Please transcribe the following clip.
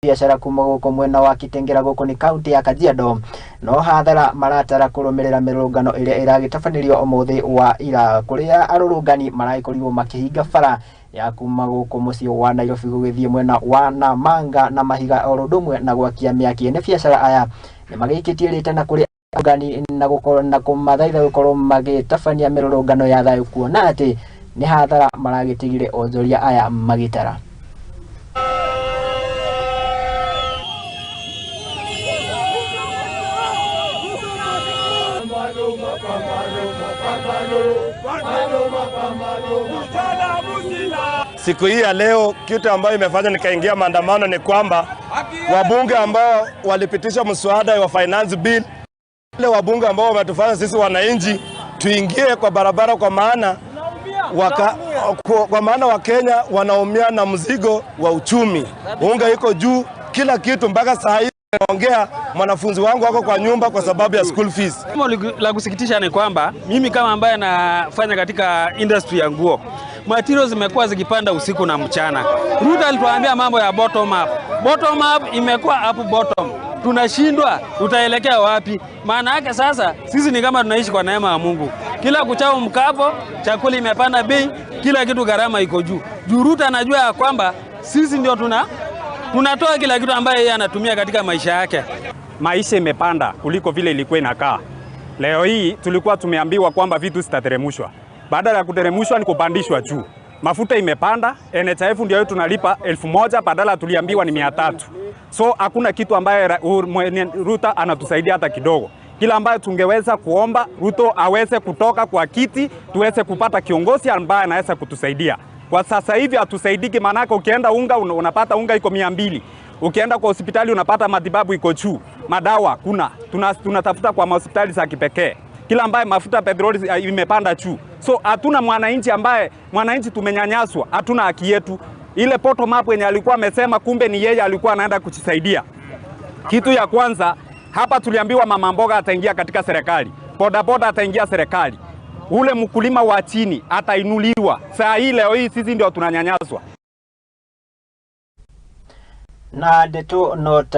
biacara kuma guko mwena wa Kitengela guko ni kaunti ya Kajiado no Hathara maratara kurumiririra mirurungano iria iragitabanĩrio umuthi wa ira kuria arurungani maraikorirwo makihinga bara ya kuma guko muciĩ wa Nairobi gũgĩthiĩ mwena wa Namanga na Mahiga orundumwe na gwakia mĩaki nĩ biacara aya nĩ magĩkĩtie ritana kuri arurungani na gukorwo na kumathaitha gukorwo magitabania mirurungano ya thayũ kuona atĩ nĩ Hathara maragĩtigire onjoria aya magitara. Siku hii ya leo kitu ambayo imefanya nikaingia maandamano ni kwamba wabunge ambao walipitisha mswada wa finance bill, wale wabunge ambao wametufanya sisi wananchi tuingie kwa barabara kwa maana Wakenya wanaumia na mzigo wa uchumi. Unga iko juu, kila kitu mpaka saa hii naongea mwanafunzi wangu wako kwa nyumba kwa sababu ya school fees. La kusikitisha ni kwamba mimi kama ambaye nafanya katika industry ya nguo, materials zimekuwa zikipanda usiku na mchana. Ruto alituambia mambo ya bottom up. Bottom up imekuwa up bottom. Tunashindwa tutaelekea wapi? Maana yake sasa sisi ni kama tunaishi kwa neema ya Mungu. Kila kuchao mkapo, chakula imepanda bei, kila kitu gharama iko juu. Ruto anajua ya kwamba sisi ndio tunatoa kila kitu ambaye yeye anatumia katika maisha yake. Maisha imepanda kuliko vile ilikuwa inakaa. Leo hii tulikuwa tumeambiwa kwamba vitu zitateremshwa. Badala ya kuteremshwa ni kupandishwa juu. Mafuta imepanda, NHIF ndio tunalipa 1000 badala tuliambiwa ni 300. So hakuna kitu ambaye Ruto anatusaidia hata kidogo. Kila ambaye tungeweza kuomba Ruto aweze kutoka kwa kiti, tuweze kupata kiongozi ambaye anaweza kutusaidia. Kwa sasa hivi hatusaidiki, manaka ukienda unga unapata unga iko 200. Ukienda kwa hospitali unapata matibabu iko juu. Madawa kuna. Tunatafuta kwa hospitali za kipekee. Kila ambaye mafuta petroli imepanda juu. So hatuna mwananchi tumenyanyaswa, hatuna haki yetu. Ile bottom up yenye alikuwa amesema kumbe ni yeye alikuwa anaenda kujisaidia. Kitu ya kwanza hapa tuliambiwa mama mboga ataingia katika serikali. Boda ataingia serikali. Ule mkulima wa chini atainuliwa. Saa hii leo hii sisi ndio tunanyanyaswa. Na deto nota